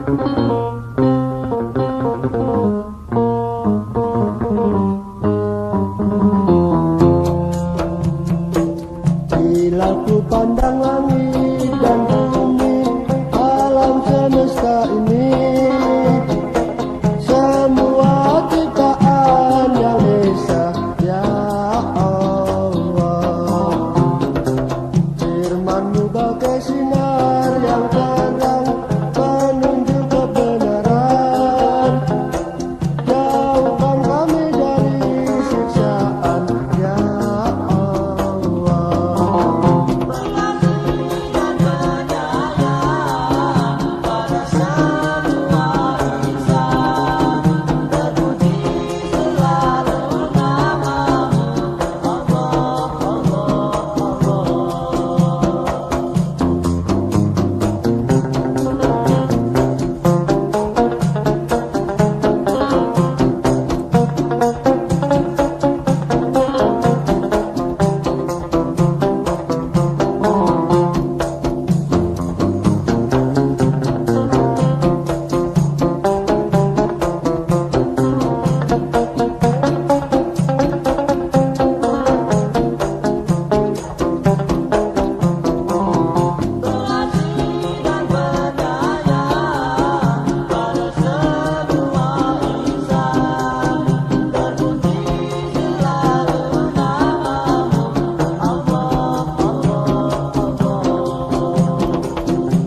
Bila ku pandang langit dan bumi, alam semesta ini, semua ciptaan yang esa, ya Allah. Firman-Mu bagai sinar yang terang, menunjuk kebenaran. Jauhkan kami dari siksaan, ya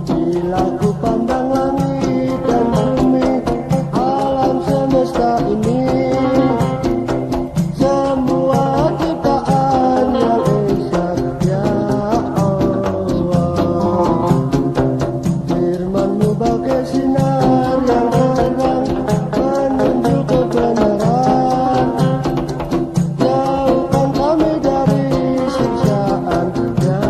Bila ku pandang langit dan bumi, alam semesta ini, semua ciptaan yang esa, ya Allah. Firman-Mu bagai sinar yang terang, menunjuk kebenaran. Jauhkan kami dari siksaan, ya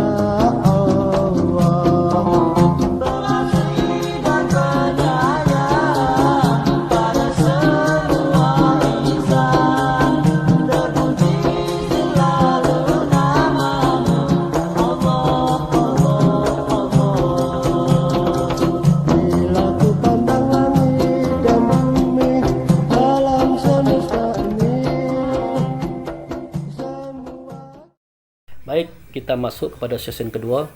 Allah. Bila ku pandang langit dan bumi, alam semesta ini, semua. Baik, kita masuk kepada sesi kedua.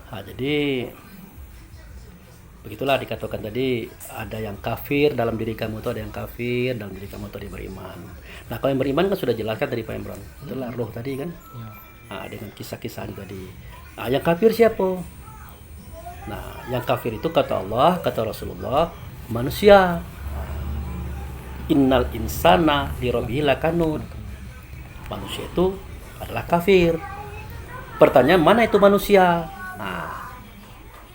Nah, jadi begitulah dikatakan tadi, ada yang kafir dalam diri kamu itu, ada yang kafir dalam diri kamu itu, ada yang beriman. Nah, kalau yang beriman kan sudah jelaskan tadi Pak Imran, itulah roh tadi kan. Nah, dengan kisah-kisah tadi. Nah, yang kafir siapa? Nah, yang kafir itu kata Allah, kata Rasulullah, manusia. Innal insana lirabbihi lakanud. Manusia itu adalah kafir. Pertanyaan, mana itu manusia? Nah,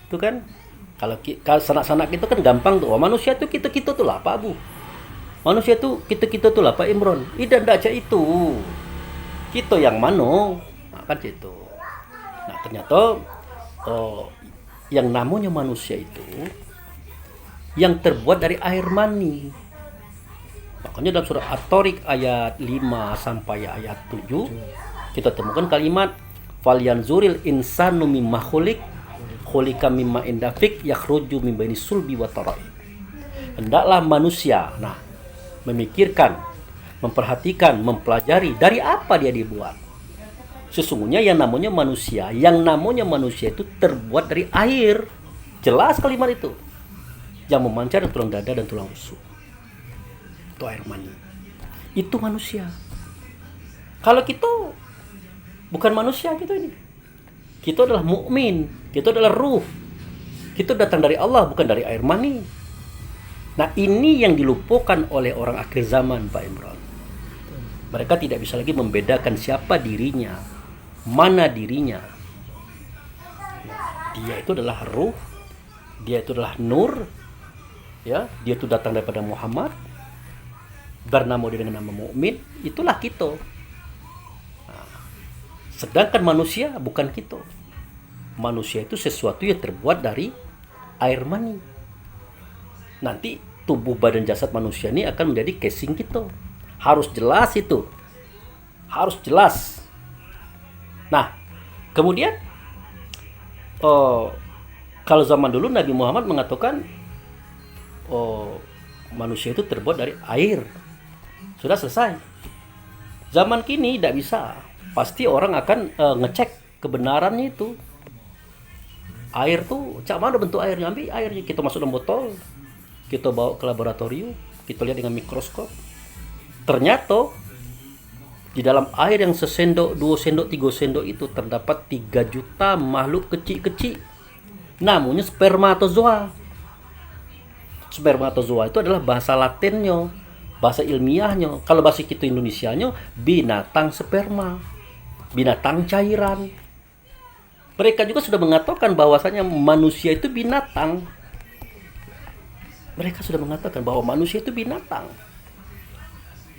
itu kan kalau sanak-sanak itu kan gampang tuh. Oh, manusia itu kita tuh lah Pak Abu. Manusia itu kita tuh lah Pak Imron. Tidak aja itu. Kita yang mano. Nah, kan itu. Nah, ternyata yang namanya manusia itu yang terbuat dari air mani. Makanya dalam surah At-Tariq ayat 5 sampai ayat 7 kita temukan kalimat falyanzuril insanu mimma khuliqa mimma indafik yakhruju min baini sulbi wa tara'i. Hendaklah manusia memikirkan, memperhatikan, mempelajari dari apa dia dibuat. Sesungguhnya yang namanya manusia itu terbuat dari air. Jelas kalimat itu. Yang memancar dari tulang dada dan tulang rusuk. Itu air mani. Itu manusia. Kalau kita bukan manusia kita ini. Kita adalah mukmin, kita adalah ruh. Kita datang dari Allah, bukan dari air mani. Nah, ini yang dilupakan oleh orang akhir zaman, Pak Imran. Mereka tidak bisa lagi membedakan siapa dirinya, mana dirinya. Dia itu adalah ruh, dia itu adalah nur, ya, dia itu datang daripada Muhammad, bernama dia dengan nama mukmin, itulah kita. Nah, sedangkan manusia bukan kita. Manusia itu sesuatu yang terbuat dari air mani. Nanti tubuh badan jasad manusia ini akan menjadi casing kita. Harus jelas itu. Harus jelas. Nah, kemudian Kalau zaman dulu Nabi Muhammad mengatakan, oh, manusia itu terbuat dari air. Sudah selesai. Zaman kini tidak bisa. Pasti orang akan ngecek kebenarannya itu. Air tuh, cak mana bentuk airnya? Ambil airnya, kita masuk dalam botol, kita bawa ke laboratorium, kita lihat dengan mikroskop. Ternyata di dalam air yang sesendok, 2 sendok, 3 sendok itu terdapat 3 juta makhluk kecil-kecil. Namanya spermatozoa. Spermatozoa itu adalah bahasa Latinnya, bahasa ilmiahnya. Kalau bahasa kita Indonesianya, binatang sperma, binatang cairan. Mereka juga sudah mengatakan bahwasanya manusia itu binatang. Mereka sudah mengatakan bahwa manusia itu binatang.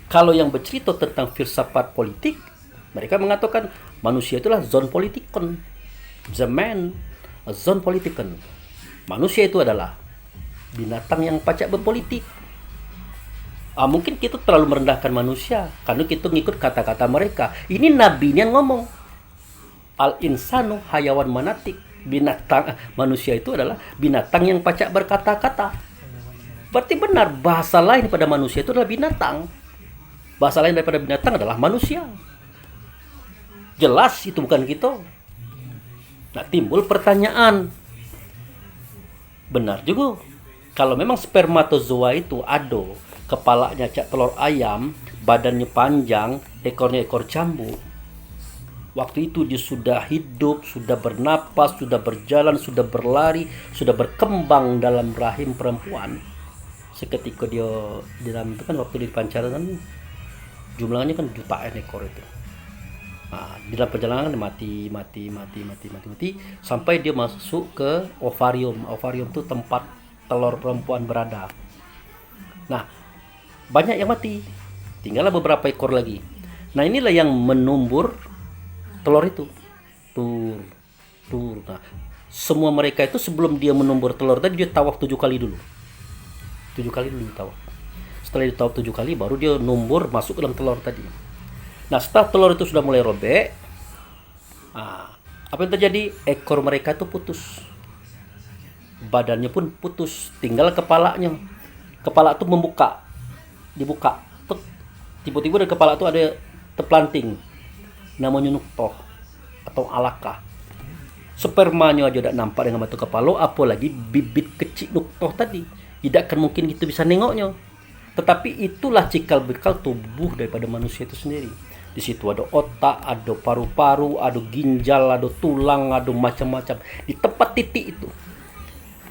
Kalau yang bercerita tentang filsafat politik, mereka mengatakan manusia itulah zon politikon. The man, a zone politikon. Manusia itu adalah binatang yang pacak berpolitik. Mungkin kita terlalu merendahkan manusia karena kita ngikut kata-kata mereka. Ini Nabi yang ngomong. Al-insanu hayawan manatik. Binatang, manusia itu adalah binatang yang pacak berkata-kata. Berarti benar, bahasa lain pada manusia itu adalah binatang. Bahasa lain daripada binatang adalah manusia. Jelas itu bukan kita. Nah, timbul pertanyaan. Benar juga. Kalau memang spermatozoa itu ada, kepalanya cak telur ayam, badannya panjang, ekornya ekor cambuk. Waktu itu dia sudah hidup, sudah bernapas, sudah berjalan, sudah berlari, sudah berkembang dalam rahim perempuan. Seketika dia di dalam itu kan waktu di pancaran kan jumlahnya kan jutaan ekor itu. Nah, di dalam perjalanan mati sampai dia masuk ke ovarium. Ovarium itu tempat telur perempuan berada. Nah, banyak yang mati. Tinggallah beberapa ekor lagi. Nah, inilah yang menumbur telur itu. Tur. Nah, semua mereka itu sebelum dia menumbur telur tadi dia tawaf 7 kali dulu. 7 kali dulu dia tawaf. Setelah dia tawaf 7 kali baru dia numbur masuk ke dalam telur tadi. Nah, setelah telur itu sudah mulai robek, apa yang terjadi? Ekor mereka itu putus. Badannya pun putus, tinggal kepalanya. Kepala itu dibuka. Tiba-tiba dari kepala itu ada terplanting. Namanya nuktoh atau alakah. Spermanya aja tidak nampak dengan mata kepala, apalagi bibit kecil nuktoh tadi. Tidak akan mungkin kita bisa nengoknya. Tetapi itulah cikal bakal tubuh daripada manusia itu sendiri. Di situ ada otak, ada paru-paru, ada ginjal, ada tulang, ada macam-macam. Di tempat titik itu.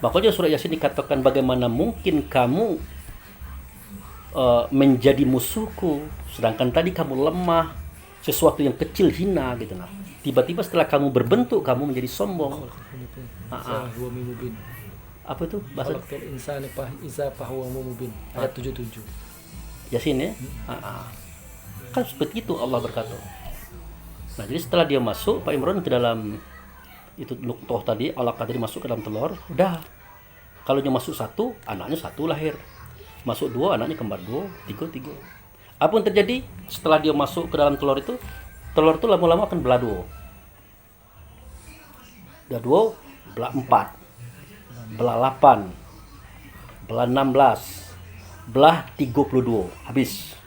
Makanya surat Yasin dikatakan bagaimana mungkin kamu menjadi musuhku, sedangkan tadi kamu lemah, sesuatu yang kecil hina gitu nah. Tiba-tiba setelah kamu berbentuk kamu menjadi sombong. Apa itu bahasa insan iza fahuwa mubin ayat 77 Yasin ya? Kan seperti itu Allah berkata. Nah, jadi setelah dia masuk Pak Imran ke dalam itu nuktoh tadi, alaqah tadi masuk ke dalam telur, udah. Kalau dia masuk 1, anaknya 1 lahir. Masuk 2, anaknya kembar 2, 3. Apa yang terjadi setelah dia masuk ke dalam telur itu lama-lama akan belah 2. Belah 2, belah 4, belah 8, belah 16, belah 32, habis.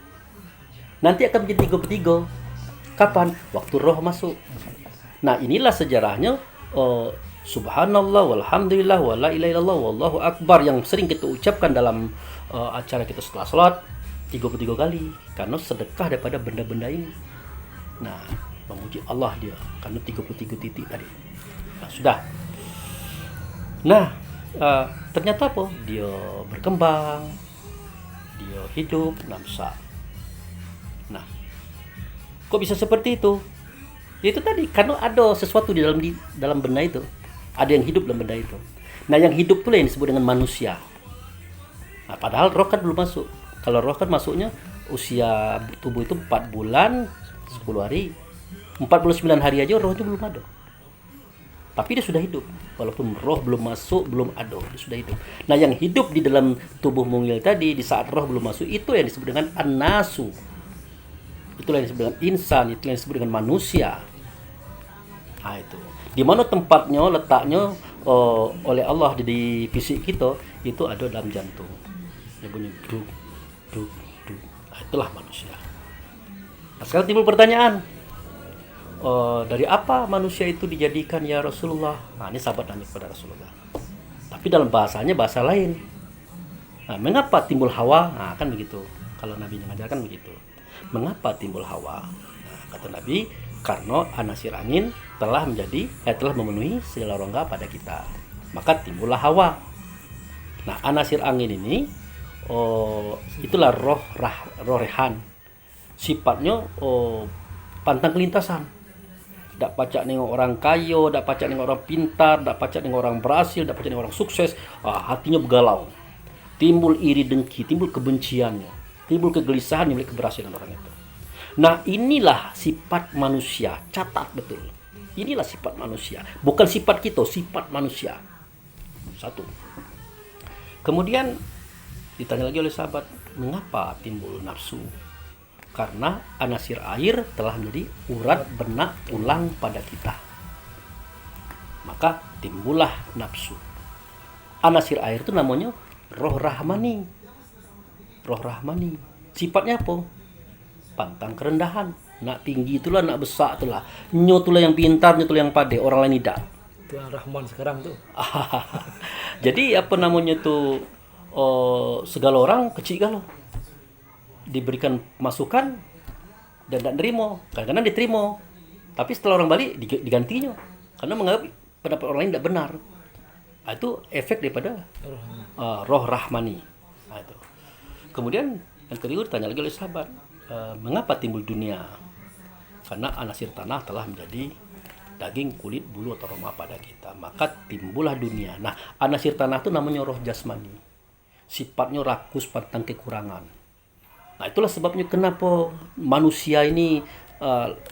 Nanti akan menjadi 33. Kapan? Waktu roh masuk. Nah, inilah sejarahnya subhanallah walhamdulillah wala ilaha illallah wallahu akbar yang sering kita ucapkan dalam acara kita setelah salat 33 kali karena sedekah daripada benda-benda ini. Nah, memuji Allah dia karena 33 titik tadi. Nah, sudah. Nah, ternyata apa? Dia berkembang, dia hidup, namsa. Nah, kok bisa seperti itu? Ya itu tadi karena ada sesuatu di dalam benda itu. Ada yang hidup dalam benda itu. Nah, yang hidup itulah yang disebut dengan manusia. Nah, padahal roh kan belum masuk. Kalau roh kan masuknya usia tubuh itu 4 bulan 10 hari. 49 hari aja rohnya belum ada. Tapi dia sudah hidup. Walaupun roh belum masuk, belum ada, dia sudah hidup. Nah, yang hidup di dalam tubuh mungil tadi di saat roh belum masuk itu yang disebut dengan an-nasu. Itulah yang disebut dengan insan, itulah yang disebut dengan manusia. Nah, itu. Di mana tempatnya, letaknya oleh Allah di fisik kita itu ada dalam jantung. Dia bunyi duk duk duk. Nah, itulah manusia. Nah, sekarang timbul pertanyaan, dari apa manusia itu dijadikan ya Rasulullah? Nah, ini sahabat nanya kepada Rasulullah. Tapi dalam bahasanya bahasa lain. Nah, mengapa timbul Hawa? Nah, kan begitu. Kalau Nabi mengajarkan begitu. Mengapa timbul Hawa? Nah, kata Nabi, karena anasir angin telah memenuhi segala rongga pada kita. Maka timbullah Hawa. Nah, anasir angin ini itulah roh rehan. Sifatnya pantang kelintasan. Tak pacak nengok orang kaya, tak pacak nengok orang pintar, tak pacak nengok orang berhasil, tak pacak nengok orang sukses. Hatinya bergalau. Timbul iri dengki, timbul kebenciannya, timbul kegelisahan milik keberhasilan orang itu. Nah, inilah sifat manusia. Catat betul. Inilah sifat manusia. Bukan sifat kita, sifat manusia. Satu. Kemudian ditanya lagi oleh sahabat, mengapa timbul nafsu? Karena anasir air telah menjadi urat benak tulang pada kita. Maka timbullah nafsu. Anasir air itu namanya roh rahmani. Roh rahmani. Sifatnya apa? Pantang kerendahan. Nak tinggi itulah, nak besar itulah. Nyo itulah yang pintar, nyo itulah yang pandai, orang lain tidak. Itu yang Rahman sekarang tuh. Jadi apa namanya tuh, segala orang kecil galau. Diberikan masukan dan tidak nerima. Kadang-kadang diterima. Tapi setelah orang balik digantinya. Karena menganggap pendapat orang lain tidak benar. Nah, itu efek daripada roh rahmani. Nah, itu. Kemudian yang kedua ditanya lagi oleh sahabat, mengapa timbul dunia? Karena anasir tanah telah menjadi daging, kulit, bulu atau roma pada kita. Maka timbullah dunia. Nah, anasir tanah itu namanya roh jasmani. Sifatnya rakus, pantang kekurangan. Nah, itulah sebabnya kenapa manusia ini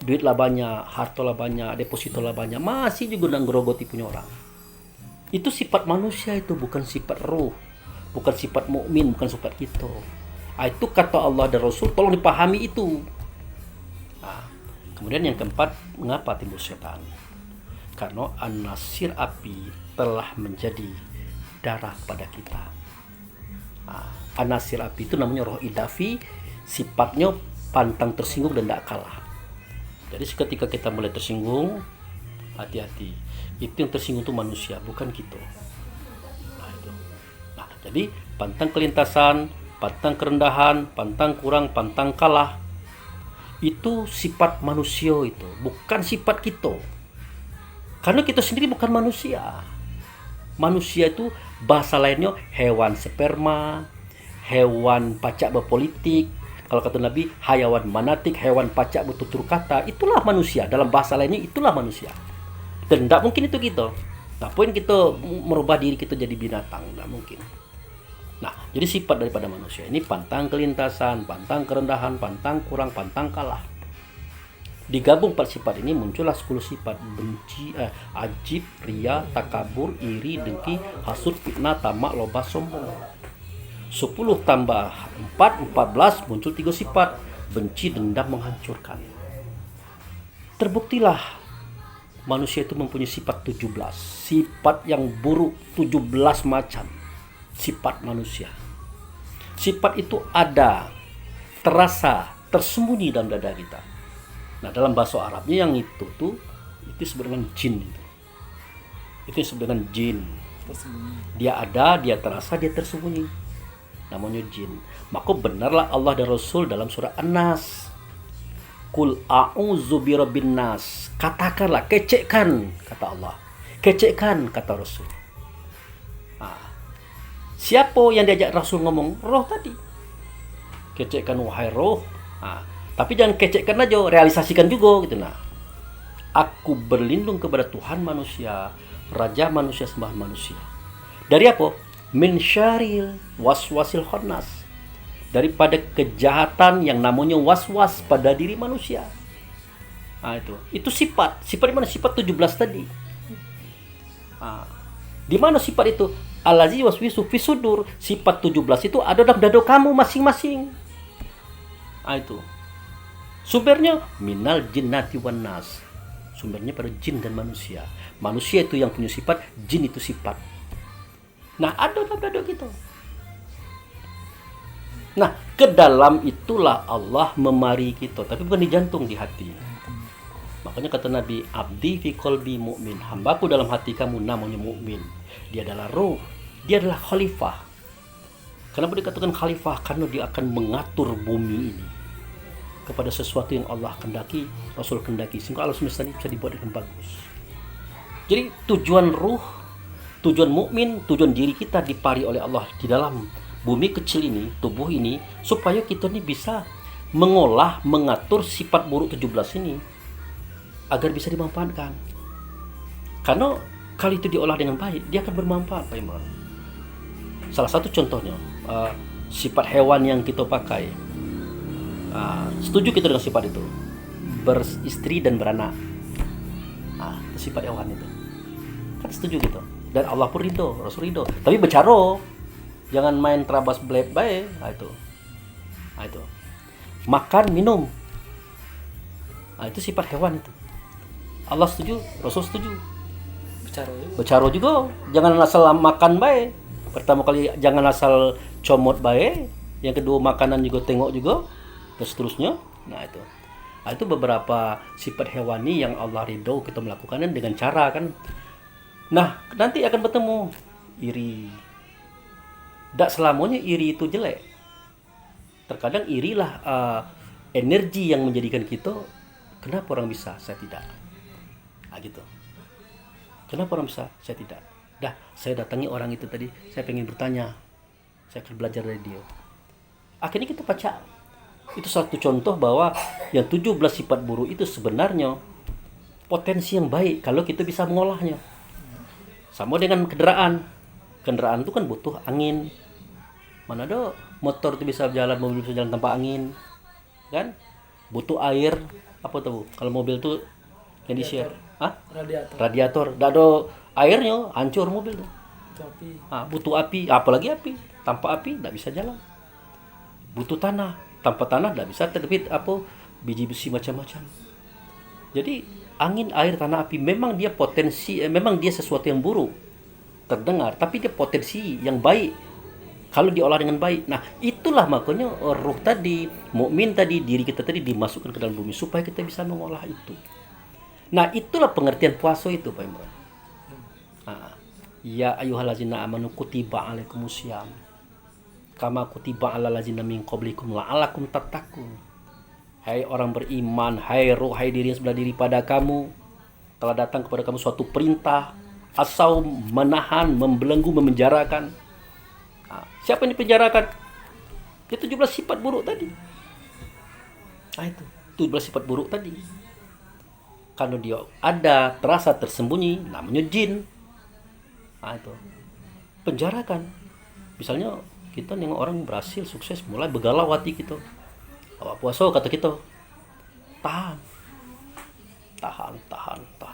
duit lah banyak, harta lah banyak, deposito lah banyak, masih juga nanggerogoti punya orang. Itu sifat manusia, itu bukan sifat roh, bukan sifat mukmin, bukan sifat kita. Itu kata Allah dan Rasul, tolong dipahami itu. Nah, kemudian yang keempat, mengapa timbul setan? Karena anasir api telah menjadi darah pada kita. Nah, anasir api itu namanya roh idafi, sifatnya pantang tersinggung dan tidak kalah. Jadi ketika kita mulai tersinggung, hati-hati. Itu yang tersinggung itu manusia, bukan kita. Nah, itu. Nah, jadi pantang kelintasan, pantang kerendahan, pantang kurang, pantang kalah, itu sifat manusia, itu bukan sifat kita. Karena kita sendiri bukan manusia. Manusia itu bahasa lainnya hewan sperma, hewan pacak berpolitik. Kalau kata Nabi, hayawan manatik, hewan pacak bertutur kata. Itulah manusia. Dalam bahasa lainnya itulah manusia. Dan tidak mungkin itu kita. Nah, poin kita merubah diri kita jadi binatang, tidak mungkin. Nah, jadi sifat daripada manusia ini pantang kelintasan, pantang kerendahan, pantang kurang, pantang kalah. Digabung 4 sifat ini muncullah 10 sifat: benci, ajib, ria, takabur, iri, dengki, hasud, fitnah, tamak, loba, sombong. 10 tambah 4, 14, muncul 3 sifat: benci, dendam, menghancurkan. Terbuktilah manusia itu mempunyai sifat 17, sifat yang buruk 17 macam sifat manusia. Sifat itu ada, terasa, tersembunyi dalam dada kita. Nah, dalam bahasa Arabnya yang itu disebut dengan jin. Itu disebut dengan jin. Dia ada, dia terasa, dia tersembunyi. Namanya jin. Maka benarlah Allah dan Rasul dalam surah An-Nas. Qul a'udzu birabbin nas. Katakanlah, kecekkan, kata Allah. Kecekkan, kata Rasul. Siapa yang diajak Rasul ngomong? Roh tadi. Kecekkan wahai roh. Tapi jangan kecekkan aja, realisasikan juga gitu. Nah, aku berlindung kepada Tuhan manusia, Raja manusia, sembahan manusia. Dari apa? Min syaril waswasil khannas. Daripada kejahatan yang namanya was-was pada diri manusia. Nah, itu sifat. Sifat di mana? Sifat 17 tadi. Di mana sifat itu? Allazi waswisu fi sudur. Sifat 17 itu ada dalam dada kamu masing-masing. Itu. Sumbernya minal jinnati wan nas. sumbernya pada jin dan manusia. Manusia itu yang punya sifat, jin itu sifat. Nah, ada gitu. Nah, ke dalam itulah Allah memari kita, tapi bukan di jantung, di hati. Makanya kata Nabi, abdi fi qalbi mu'min, hambaku dalam hati kamu namanya mukmin. Dia adalah ruh, dia adalah khalifah. Kenapa dikatakan khalifah? Karena dia akan mengatur bumi ini kepada sesuatu yang Allah kendaki, Rasul kendaki, sehingga alam semesta ini bisa dibuat dengan bagus. Jadi tujuan ruh, tujuan mukmin, tujuan diri kita dipari oleh Allah di dalam bumi kecil ini, tubuh ini, supaya kita ini bisa mengolah, mengatur sifat buruk 17 ini agar bisa dimanfaatkan. Karena kalau itu diolah dengan baik, dia akan bermanfaat, Pak Imran. Salah satu contohnya, sifat hewan yang kita pakai. Setuju kita dengan sifat itu, beristri dan beranak. Itu sifat hewan itu, kan setuju gitu. Dan Allah pun ridho, Rasul ridho. Tapi bercaro, jangan main terabas belep bae. Itu. Makan, minum. Itu sifat hewan itu. Allah setuju, Rasul setuju. Bercaro juga. Jangan asal makan bae. Pertama kali jangan asal comot bae. Yang kedua makanan juga tengok juga. Dan seterusnya. Itu beberapa sifat hewani yang Allah ridho kita melakukannya dengan cara kan. Nah, nanti akan bertemu iri. Tak selamanya iri itu jelek. Terkadang irilah energi yang menjadikan kita, kenapa orang bisa, saya tidak. Gitu. Kenapa orang bisa, saya tidak. Saya datangi orang itu tadi, saya pengen bertanya. Saya akan belajar dari dia. Akhirnya kita baca. Itu satu contoh bahwa yang 17 sifat buruk itu sebenarnya potensi yang baik kalau kita bisa mengolahnya. Sama dengan kendaraan. Kendaraan itu kan butuh angin. Mana ada motor itu bisa jalan, mobil bisa jalan tanpa angin, kan? Butuh air. Apa tuh? Kalau mobil tuh yang di share, radiator. Tidak ada airnya, hancur mobil tuh. Butuh api, apalagi api. Tanpa api tidak bisa jalan. Butuh tanah, tanpa tanah tidak bisa terbit biji besi macam-macam. Jadi angin, air, tanah, api memang dia potensi, memang dia sesuatu yang buruk terdengar, tapi dia potensi yang baik kalau diolah dengan baik. Nah, itulah makanya ruh tadi, mukmin tadi, diri kita tadi dimasukkan ke dalam bumi supaya kita bisa mengolah itu. Nah, itulah pengertian puasa itu, Pak Imran. Ya ayyuhallazina amanu kutiba alaikumusiyam kama kutiba alal ladzina min qablikum la'allakum tattaqun. Hai orang beriman, hai ruh, hai diri yang sebelah diri pada kamu, telah datang kepada kamu suatu perintah, asal menahan, membelenggu, memenjarakan. Siapa yang dipenjarakan? Itu 17 sifat buruk tadi. Itu 17 sifat buruk tadi. Kalau dia ada, terasa tersembunyi, namanya jin. Itu penjarakan. Misalnya kita nengok orang berhasil, sukses, mulai begalau hati kita. Awak puasa kata kita, tahan.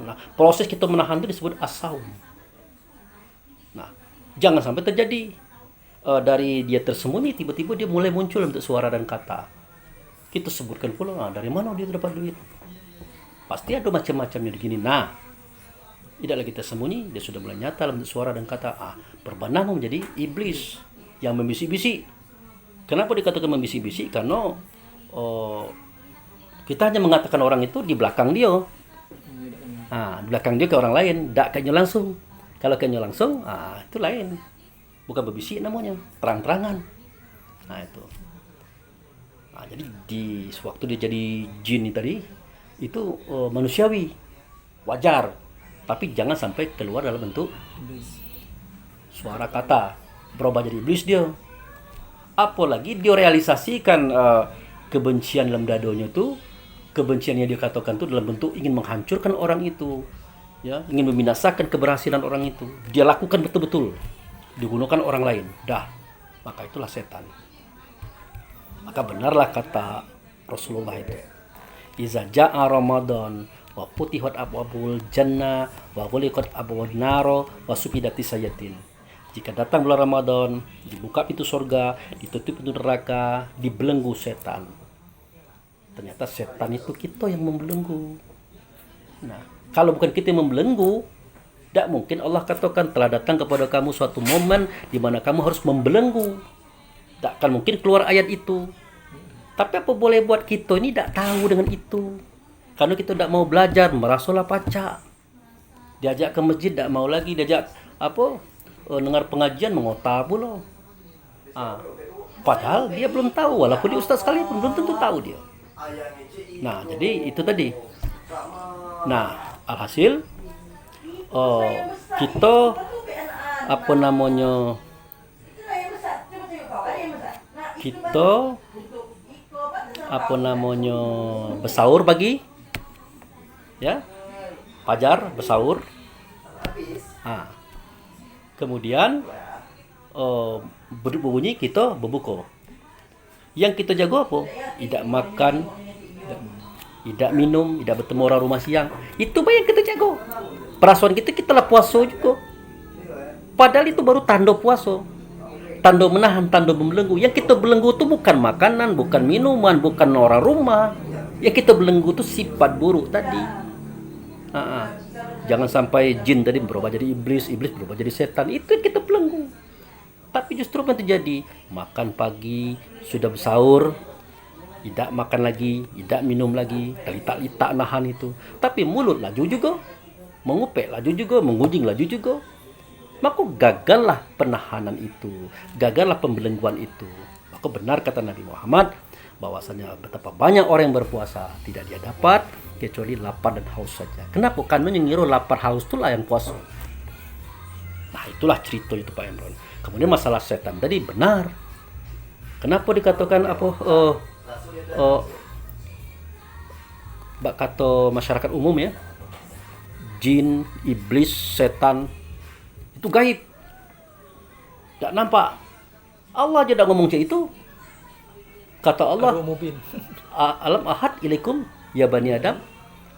Nah, proses kita menahan itu disebut as-saum. Nah, jangan sampai terjadi dari dia tersembunyi, tiba-tiba dia mulai muncul untuk suara dan kata. Kita sebutkan pula, dari mana dia dapat duit? Pasti ada macam-macamnya begini. Nah, tidak lagi tersembunyi, dia sudah mulai nyata dalam suara dan kata. Berbenah menjadi iblis yang membisik-bisik. Kenapa dikatakan membisik-bisik? Karena kita hanya mengatakan orang itu di belakang dia. Di belakang dia ke orang lain, tidak kayaknya langsung. Kalau kayaknya langsung, itu lain. Bukan berbisik namanya, terang-terangan. Itu. Jadi di waktu dia jadi jin tadi, itu manusiawi, wajar. Tapi jangan sampai keluar dalam bentuk suara kata, berubah jadi iblis dia. Apalagi dia realisasikan kebencian dalam dadonya itu, kebencian yang dia katakan itu dalam bentuk ingin menghancurkan orang itu, ya, ingin membinasakan keberhasilan orang itu. Dia lakukan betul-betul, digunakan orang lain. Maka itulah setan. Maka benarlah kata Rasulullah itu, iza ja'a Ramadan wa futihat abwabul jannah wa ghuliqat abwabun naro wa sufidati sayatin. Jika datang bulan Ramadan, dibuka pintu surga, ditutup pintu neraka, dibelenggu setan. Ternyata setan itu kita yang membelenggu. Nah, Kalau bukan kita yang membelenggu, tidak mungkin Allah katakan telah datang kepada kamu suatu momen di mana kamu harus membelenggu. Tidak akan mungkin keluar ayat itu. Tapi apa boleh buat kita ini tidak tahu dengan itu. Karena kita tidak mau belajar, merasalah pacak. Diajak ke masjid tidak mau lagi, diajak dengar pengajian mengotak pula. Padahal dia belum tahu, walaupun dia ustaz sekalipun belum tentu tahu dia. Nah, jadi itu tadi. Nah, alhasil kita bersaur pagi, ya, fajar bersaur. Kemudian berbunyi kita berbuka. Yang kita jaga apa? Tidak makan, tidak minum, tidak bertemu orang rumah siang. Itu yang kita jaga. Perasaan kita lah puasa juga. Padahal itu baru tanda puasa. Tanda menahan, tanda membelenggu. Yang kita belenggu itu bukan makanan, bukan minuman, bukan orang rumah. Yang kita belenggu itu sifat buruk tadi. Jangan sampai jin tadi berubah jadi iblis, iblis berubah jadi setan. Itu yang kita belenggu. Tapi justru apa yang terjadi? Makan pagi, sudah bersaur, tidak makan lagi, tidak minum lagi, litak-litak nahan itu. Tapi mulut laju juga, mengupek laju juga, mengunjing laju juga. Maka gagallah penahanan itu, gagallah pembelengguan itu. Maka benar kata Nabi Muhammad, bahwasanya betapa banyak orang yang berpuasa tidak dia dapat kecuali lapar dan haus saja. Kenapa? Karena yang ngira lapar haus itulah yang puasa. Nah, itulah cerita itu Pak Imron. Kemudian masalah setan tadi benar. Kenapa dikatakan kata masyarakat umum ya, jin, iblis, setan itu gaib, tidak nampak. Allah aja dah ngomong macam itu. Kata Allah, alam ahad ilaikum ya bani Adam,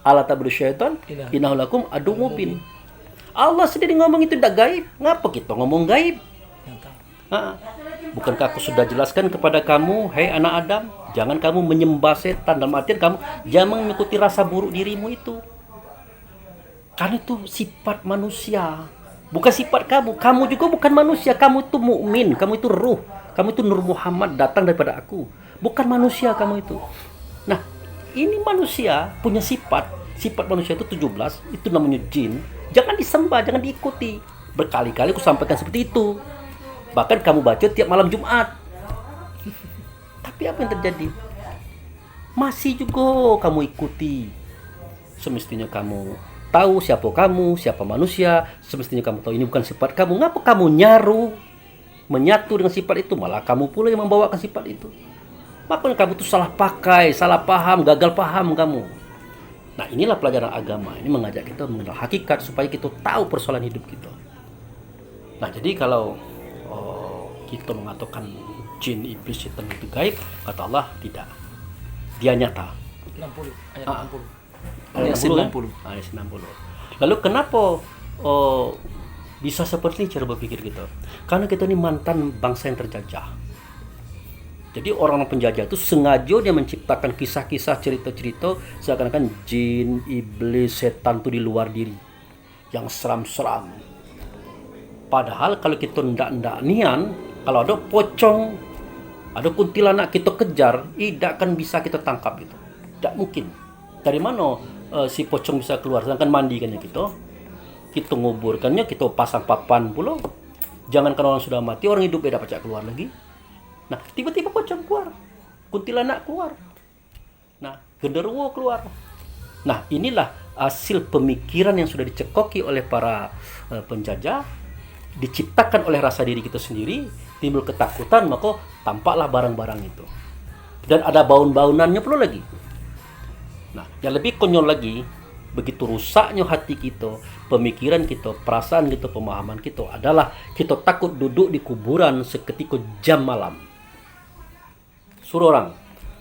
ala tabru syaitan innahu lakum adu mubin. Allah sendiri ngomong itu tidak gaib. Ngapa kita ngomong gaib? Bukankah aku sudah jelaskan kepada kamu, hei anak Adam, jangan kamu menyembah setan, dalam artian kamu jangan mengikuti rasa buruk dirimu itu. Karena itu sifat manusia, bukan sifat kamu. Kamu juga bukan manusia, kamu itu mukmin, kamu itu ruh, kamu itu Nur Muhammad datang daripada aku. Bukan manusia kamu itu. Nah, ini manusia punya sifat manusia itu 17, itu namanya jin. Jangan disembah, jangan diikuti. Berkali-kali aku sampaikan seperti itu. Bahkan kamu baca tiap malam Jumat. Tapi apa yang terjadi? Masih juga kamu ikuti. Semestinya kamu tahu siapa kamu, siapa manusia. Semestinya kamu tahu ini bukan sifat kamu. Ngapa kamu menyatu dengan sifat itu? Malah kamu pula yang membawakan sifat itu. Makanya kamu tuh salah pakai, salah paham, gagal paham kamu. Nah, inilah pelajaran agama. Ini mengajak kita mengenal hakikat supaya kita tahu persoalan hidup kita. Nah, jadi kalau kita mengatakan jin, iblis, setan itu gaib, kata Allah tidak. Dia nyata. 60 ayat 60. Ayat 60. Ayat 60. Lalu kenapa bisa seperti ini cara berpikir kita? Karena kita ini mantan bangsa yang terjajah. Jadi orang penjajah itu sengaja dia menciptakan kisah-kisah, cerita-cerita seakan-akan jin, iblis, setan itu di luar diri, yang seram-seram. Padahal kalau kita ndak nian, kalau ada pocong, ada kuntilanak kita kejar, tidak akan bisa kita tangkap itu. Tidak mungkin. Dari mana si pocong bisa keluar? Sedangkan mandikannya kita nguburkannya, kita pasang papan pula. Jangankan orang sudah mati, orang hidup beda pacak keluar lagi. Nah, tiba-tiba pocong keluar, kuntilanak keluar, nah, genderuwo keluar. Nah, inilah hasil pemikiran yang sudah dicekoki oleh para penjajah, diciptakan oleh rasa diri kita sendiri, timbul ketakutan, maka tampaklah barang-barang itu. Dan ada baun-baunannya pula lagi. Nah, yang lebih konyol lagi, begitu rusaknya hati kita, pemikiran kita, perasaan kita, pemahaman kita adalah kita takut duduk di kuburan seketika jam malam. Suruh orang,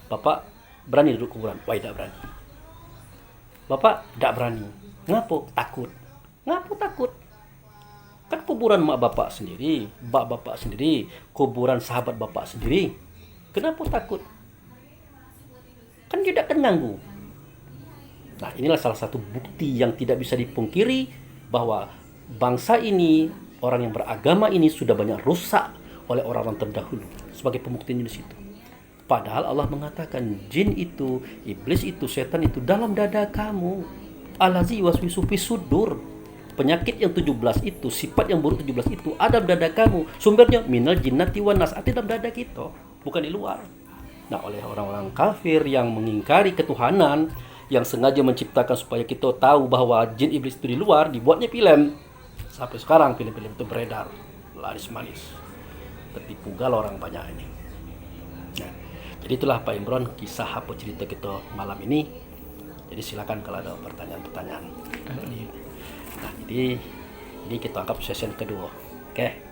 Bapak berani duduk kuburan? Wah, tidak berani. Bapak tidak berani. Ngapa? Takut. Ngapa takut? Kan kuburan mak bapak sendiri, bapak sendiri, kuburan sahabat bapak sendiri. Kenapa takut? Kan dia tidak akan ganggu. Nah, inilah salah satu bukti yang tidak bisa dipungkiri bahwa bangsa ini, orang yang beragama ini sudah banyak rusak oleh orang-orang terdahulu. Sebagai pembuktian di situ. Padahal Allah mengatakan jin itu, iblis itu, setan itu dalam dada kamu. Allazi waswisu fi sudur. Penyakit yang 17 itu, sifat yang buruk 17 itu ada dalam dada kamu. Sumbernya minal jinnati wan nas, artinya dalam dada kita, bukan di luar. Nah, oleh orang-orang kafir yang mengingkari ketuhanan, yang sengaja menciptakan supaya kita tahu bahwa jin iblis itu di luar, dibuatnya film. Sampai sekarang film-film itu beredar, laris manis. Tertipu galau orang banyak ini. Nah, jadi itulah Pak Imron kisah apa cerita kita malam ini. Jadi silakan kalau ada pertanyaan-pertanyaan. Nah, jadi ini kita anggap session kedua. Oke.